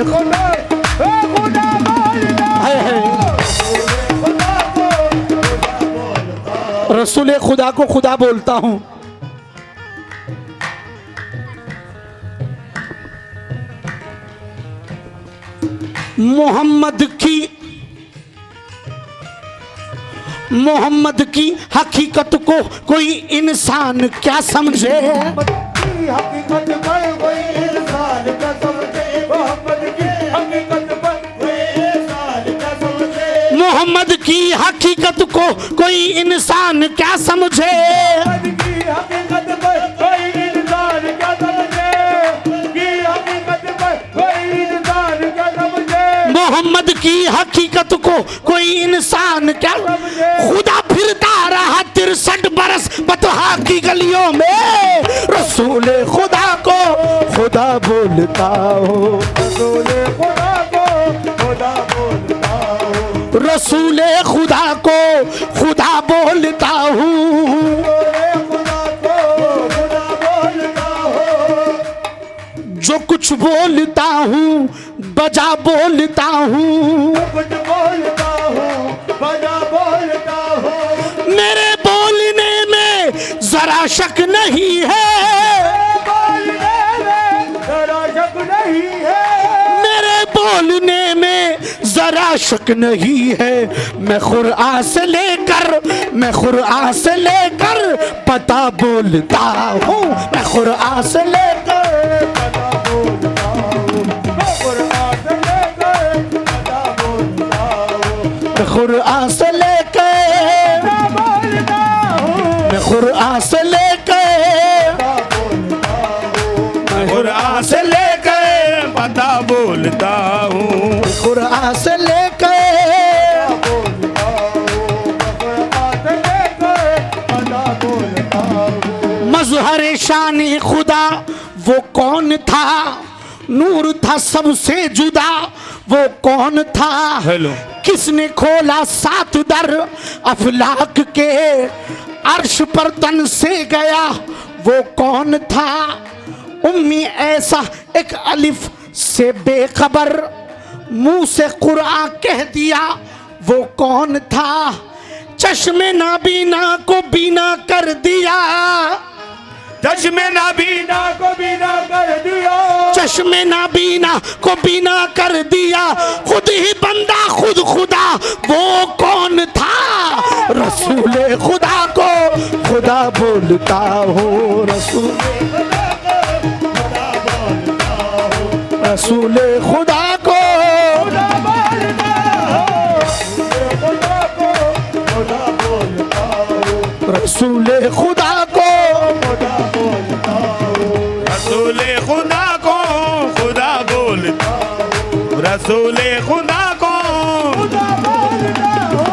खुदा रसूल खुदा को खुदा बोलता हूँ। मोहम्मद की हकीकत को कोई इंसान क्या समझे। हकीकत पर कोई इंसान क्या समझे। मोहम्मद की हकीकत पर कोई इंसान क्या समझे। मोहम्मद की हकीकत को कोई इंसान क्या समझे। मोहम्मद की हकीकत पर कोई इंसान क्या समझे। की हकीकत पर कोई इंसान क्या समझे। मोहम्मद की हकीकत को कोई इंसान क्या। खुदा फिरता रहा 63 बरस बतहा की गलियों में। रसूल खुदा को खुदा बोलता हो। रसूल खुदा को खुदा बोलता हूँ। रसूल खुदा को खुदा बोलता हूँ। जो कुछ बोलता हूँ बजा बोलता हूँ। कुछ बोलता हूँ बजा बोलता हूँ। मेरे बोलने में जरा शक नहीं है। जरा शक नहीं है। मेरे बोलने में जरा शक नहीं है। मैं कुरान से लेकर पता बोलता हूँ। मैं कुरान से लेकर पता बोलता हूँ। कुरान से लेकर पता बोलता हूँ। मैं कुरान से लेकर बोलता हूँ। मैं कुरान से लेकर कुरान से लेकर पता बोलता हूँ। कुरान से लेकर मजहर शानी खुदा वो कौन था। नूर था सबसे जुदा वो कौन था। हेलो किसने खोला 7 दर अफलाक के। अर्श पर तन से गया वो कौन था। उम्मी ऐसा एक अलिफ से बेखबर मुंह से कुरान कह दिया वो कौन था। चश्मे नाबीना को बीना कर दिया। चश्मे नाबीना को बीना कर दिया। चश्मे नाबीना को बीना कर दिया। खुद ही बंदा खुद खुदा वो कौन था। रसूल खुदा को खुदा बोलता हो। रसूल खुदा को रसूल खुदा को रसूल खुदा को खुदा बोलता हूँ। रसूल खुदा को खुदा बोलता हूँ।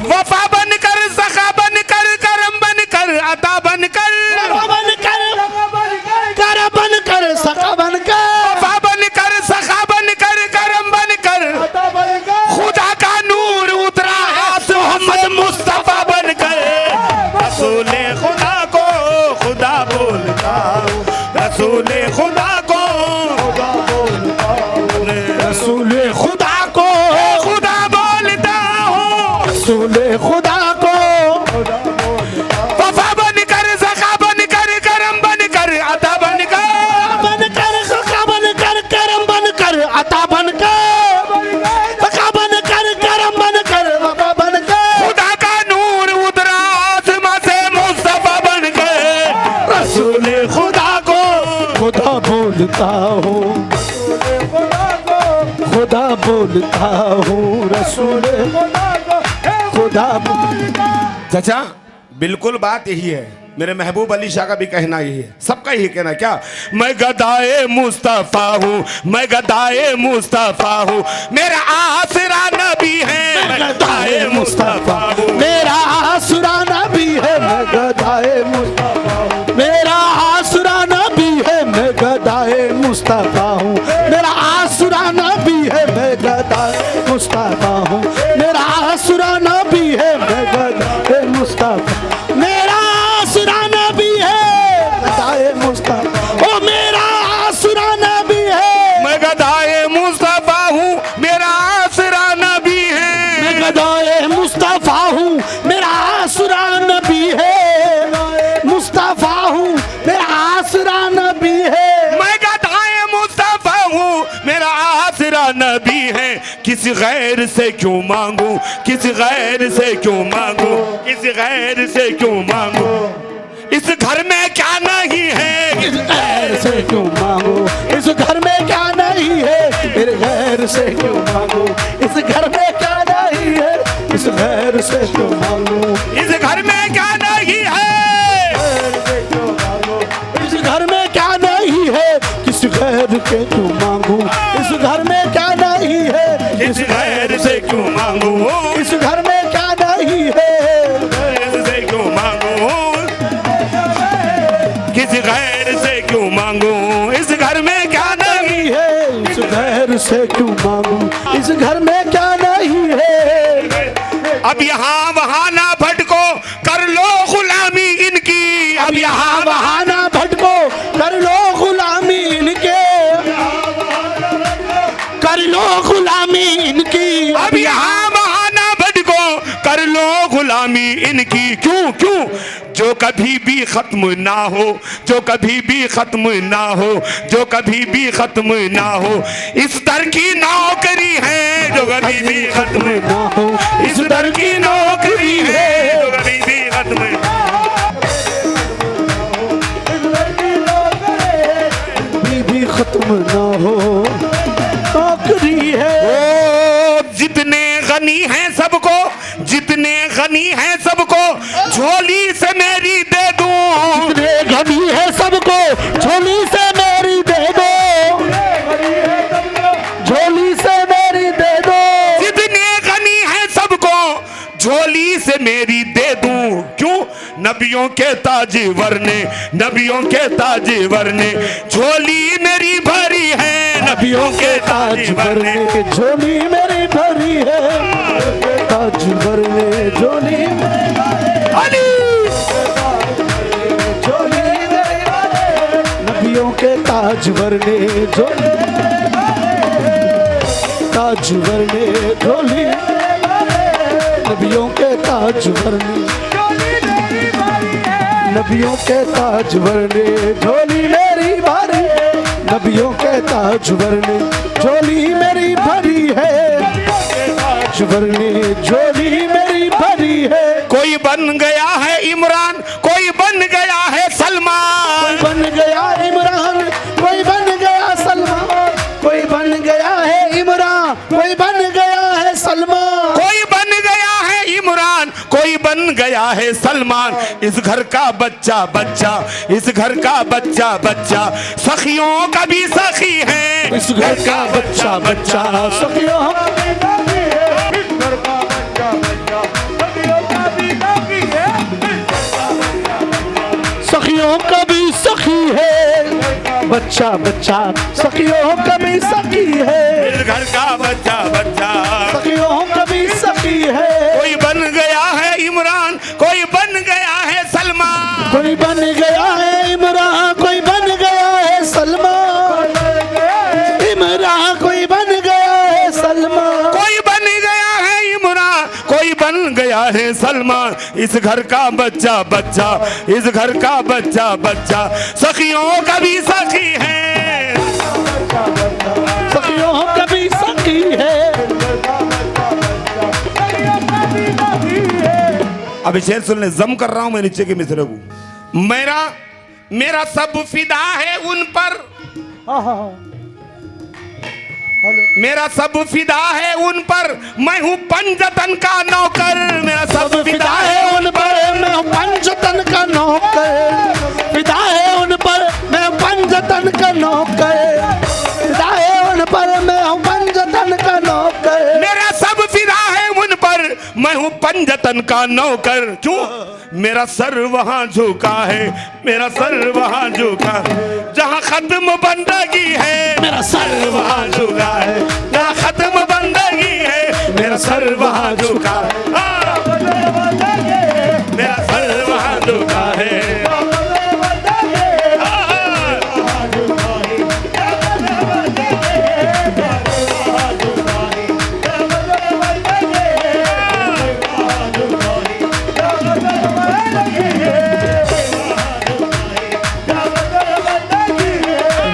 वफा बन कर सखा बन कर करम बन कर अता बन कर कर बन कर सखा बन कर वफा बन कर सखा बन कर करम बन कर खुदा का नूर उतरा है मोहम्मद मुस्तफा बन कर। रसूल खुदा को खुदा बोलता हूँ। रसूल खुदा को खुदा बोलता हूँ। रसूल खुदा को खुदा बोलता हूँ। रसूल खुदा को वफा बन कर सखा बन कर करम बन कर अता बन कर सखा बन कर करम बन कर अता बन कर सखा बन कर करम बन कर अता बन कर खुदा का नूर उतरा आसमां से मुस्तफा बन कर। रसूल खुदा को खुदा बोलता हूँ। खुदा बोलता हूँ। रसूल खुदा चाचा बिल्कुल बात यही है। मेरे महबूब अली शाह का भी कहना यही है। सबका यही कहना क्या। मैं गदाए मुस्तफा हूँ। मैं गदाए मुस्तफा हूँ। मेरा आसरा नबी है। मैं गदाए मुस्तफा हूँ। मेरा आसरा नबी है। मैं गदाए मुस्तफा हूँ। मेरा आसरा नबी है। मैं गदाए मुस्तफा हूँ। मेरा आसरा नबी है। मैं गदाए मुस्तफा हूँ। मेरा आसरा नबी है। मैं गदाए मुस्तफा। मेरा आसरा नबी है। गदाए मुस्तफा। नबी है, किसी गैर से क्यों मांगू, किसी गैर से क्यों मांगू, किसी गैर से क्यों मांगू। इस घर में क्या नहीं है, इस गैर से क्यों मांगू, इस घर में क्या नहीं है, मेरे गैर से क्यों मांगू, इस घर में क्या नहीं है, इस गैर से क्यों मांगू, इस घर में क्या नहीं है, इस घर में क्या नहीं है, किस गैर के क्यों मांगू, इस घर में क्या नहीं है, किसी गैर से क्यों मांगू, इस घर में क्या नहीं है, गैर से क्यों मांगू, किसी गैर से क्यों मांगू। इस घर में क्या नहीं है, इस गैर से क्यों मांगू, इस घर में क्या नहीं है। अब यहाँ वहाँ ना भटको, कर लो गुलामी इनकी। अब यहाँ वहाँ ना भटको, कर लो गुलामी इनके, कर लो गुलामी इनकी। अब यहाँ वहाँ ना भटको, कर लो गुलामी इनकी। क्यों क्यों, जो कभी भी खत्म ना हो, जो कभी भी खत्म ना हो, जो कभी भी खत्म ना हो। इस दर की नौकरी है जो कभी भी खत्म ना हो, इस दर की नौकरी है जो कभी भी खत्म भी खत्म ना हो, नौकरी है। ओ जितने गनी हैं सबको, जितने गनी हैं सबको, झोली से मेरी दे दूं। जितने गनी है सबको, झोली से मेरी दे दो, झोली से मेरी दे दो। जितने गनी हैं सबको, झोली से मेरी दे दूं। क्यों, नबियों के ताजवर ने, नबियों के ताजवर ने झोली मेरी भरी है, नबियों के ताजवर ने झोली मेरी भरी है, ताजवर ने झोली मेरी भरी, झोली मेरी भरी, नबियों के ताजवर ने झोली, ताजवर ने झोली, नबियों के ताजवर ने, नबियों के ताजवर ने झोली मेरी भरी, नबियों के ताजवर ने झोली मेरी भरी है, ताजवर ने झोली मेरी भरी है। कोई बन गया है इमरान, कोई बन गया है सलमान, कोई बन गया इमरान, कोई बन गया सलमान, कोई बन गया है इमरान, कोई बन गया है सलमान, कोई बन गया है इमरान, कोई बन गया है सलमान। इस घर का बच्चा बच्चा, इस घर का बच्चा बच्चा, सखियों का भी सखी है। इस घर का बच्चा बच्चा, सखियों का भी सखी है, इस घर का बच्चा बच्चा, सखियों का भी सखी है, सखियों का भी सखी है, बच्चा बच्चा, सखियों का भी सखी है। इस घर का बच्चा बच्चा, सखियों का भी सखी है। कोई बन गया है इमरान, कोई बन गया है सलमान, कोई बन गया है इमरान, कोई बन गया है सलमान, इमरान कोई बन गया है सलमान, कोई बन गया है इमरान, कोई बन गया है सलमान। इस घर का बच्चा बच्चा, इस घर का बच्चा बच्चा, सखियों का भी सखी है, सखियों का भी सखी है। अभी शेर सुन ले, जम कर रहा हूं मैं नीचे के मिसरे को। मेरा मेरा सब फिदा है उन पर, मेरा सब फिदा है उन पर, मैं हूँ पंजतन का नौकर। मेरा सब फिदा है उन पर, मैं हूँ पंजतन का नौकर, फिदा है उन पर, मैं पंजतन का नौकर, फिदा है उन पर, मैं हूँ पंजतन का नौकर। मेरा सब फिदा है उन पर, मैं हूँ पंजतन का नौकर। क्यों, मेरा सर वहाँ झुका है, मेरा सर वहाँ झुका, जहाँ खत्म बंदगी है। मेरा सर वहाँ झुका है, जहाँ खत्म बंदगी है। मेरा सर वहाँ झुका है, मेरा सर वहाँ झुका है।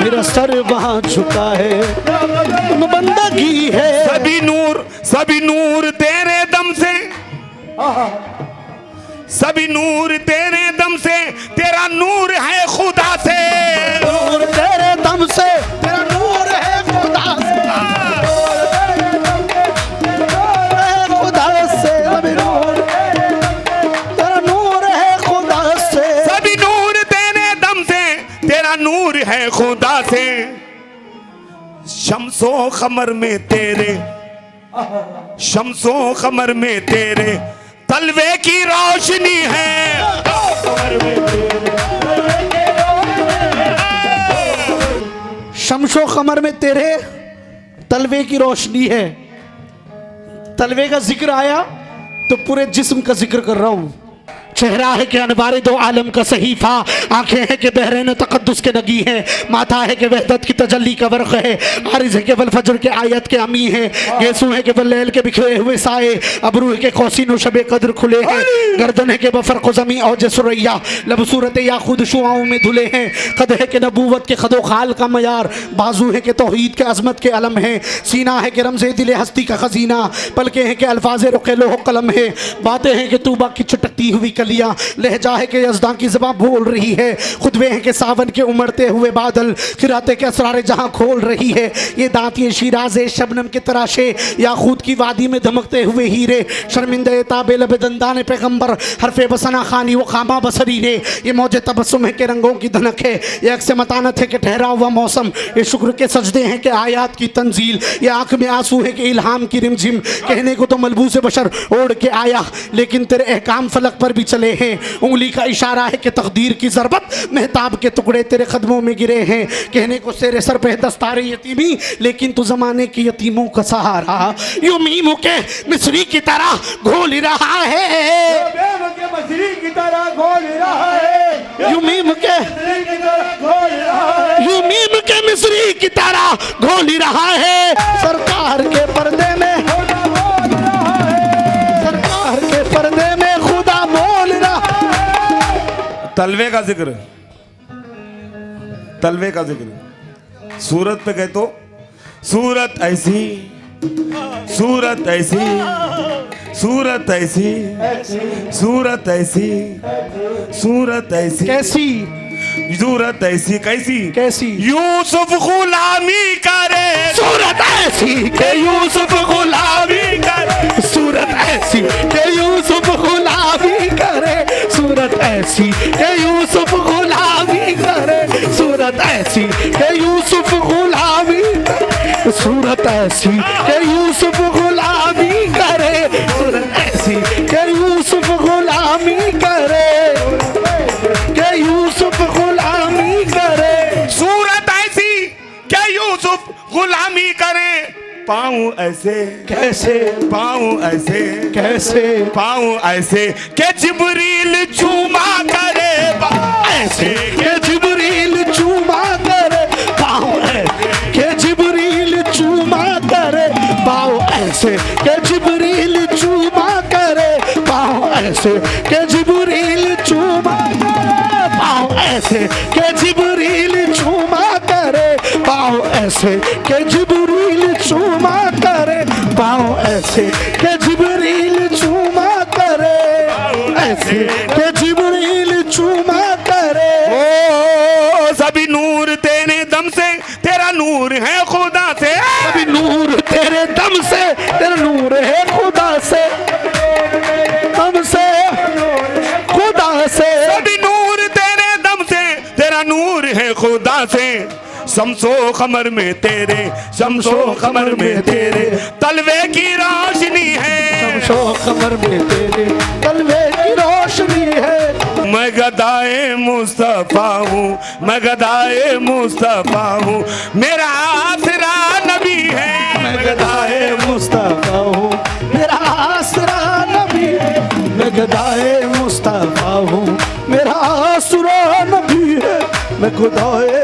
मेरा सर वहाँ झुका है, इल्म बंदगी है। सभी नूर तेरे दम से, सभी नूर तेरे दम से, तेरा नूर है खुदा से। नूर तेरे दम से, तेरा नूर है खुदा से, खुदा से। सभी नूर तेरा नूर है खुदा से, सभी नूर तेरे दम से, तेरा नूर है खुदा से। शम्सो कमर में तेरे, शम्सो कमर में तेरे तलवे की रोशनी है। शम्सो कमर में तेरे तलवे की रोशनी है। तलवे का जिक्र आया तो पूरे जिस्म का जिक्र कर रहा हूं। चेहरा है कि अनवारे दो आलम का सहीफा, आंखें हैं कि बहरैन तकद्दुस के नगी है, माथा है कि वहदत की तजल्ली का वर्क़ है, आरिज़ है कि वल फज्र के आयत के अमी है, गेसू है कि वल्लैल के बिखरे हुए साए, अबरू है कि कौसीन व शबे कद्र खुले हैं, गर्दन है कि बफरक़ ज़मी औज सुरैया, लब सूरत या खुद शुआओं में धुले हैं, कद है कि नबूवत के खदो खाल का मयार, बाजू है कि तौहीद के अज़मत के अलम है, सीना है कि रमज़े दिल हस्ती का खजीना, पलके हैं कि अल्फाज़ रुक़े लोह कलम है, बातें हैं कि तूबा की चटकती हुई कलियां, लहजा है कि यज़दां की ज़बां बोल रही है, खुतबे हैं कि सावन के उमड़ते हुए बादल, खिराते के असरार जहां खोल रही है, ये दांत ये शीराज़े शबनम के तराशे, याकूत की वादी में धमकते हुए हीरे, शर्मिंदे ताबे लब दंदान पैगंबर, हरफे बसना खानी वो खामा बसरी रे, ये मौजे तबस्सुम है कि रंगों की धनक है, ये अक्स मतानत है कि ठहरा हुआ मौसम, ये शुक्र के सजदे हैं कि आयात की तंजील, ये आंख में आंसू है कि इल्हाम की रिमझिम, कहने को तो मलबूस बशर ओढ़ के आया, लेकिन तेरे अहकाम फलक पर भी चले हैं, उंगली का इशारा है कि तकदीर की ज़रबत, मेहताब के टुकड़े तेरे कदमों में गिरे हैं, कहने को तेरे सर पे दस्तारे यतीमी, लेकिन तू ज़माने के यतीमों का सहारा, यूं मीम के मिस्री की तरह घोल रहा है, मछली की तरह घोल रहा है, यूं मीम के यूं मीम के मिस्री की तरह घोल रहा है, सरकार के पर्दे में, सरकार के पर्दे में खुदा बोल रहा। तलवे का जिक्र, तलवे का जिक्र, सूरत पे कहे तो सूरत ऐसी, सूरत ऐसी, सूरत ऐसी, सूरत ऐसी, सूरत ऐसी, कैसी सूरत ऐसी, कैसी कैसी यूसुफ गुलामी करे, सूरत ऐसी के यूसुफ गुलामी करे, सूरत ऐसी के यूसुफ गुलामी करे, सूरत ऐसी के यूसुफ गुलामी करे, सूरत ऐसी के यूसुफ गुलामी करे, सूरत ऐसी के यूसुफ गुलामी करे, सूरत ऐसी के यूसुफ गुलामी करे, के यूसुफ गुलामी करे, सूरत ऐसी क्या यूसुफ गुलामी करे, पाँव ऐसे कैसे पाँव ऐसे कैसे पाँव ऐसे के जिब्रील चूमा करे, ऐसे के जिब्रील चूमा करे, पाँव ऐसे के जिब्रील चूमा करे, पाँव ऐसे के जिब्रील चूमा करे, पाँव ऐसे के जिब्रील चूमा करे, पाँव ऐसे के जिब्रील चूमा करे, पाँव ऐसे के जिब्रील चूमा करे, पाँव ऐसे के जिब्रील चूमा करे, ऐसे के जिब्रील चूमा करे। ओ सभी नूर तेरे दम से, तेरा नूर है खुदा से, सभी नूर तेरे दम से, तेरा नूर है खुदा से, दम से खुदा से, सभी नूर तेरे दम से, तेरा नूर है खुदा से। शम्सो कमर में तेरे, शम्सो कमर में तेरे तलवे की रोशनी है, शम्सो कमर में तेरे तलवे की रोशनी है। मैं गदाए मुस्तफा हूँ, मैं गदाए मुस्तफा हूँ, मेरा आसरा नबी है, मैं गदाए मुस्तफा हूँ, मेरा आसरा नबी है, मैं गदाए मुस्तफा हूँ, मेरा आसरा नबी है, मैं खुदाए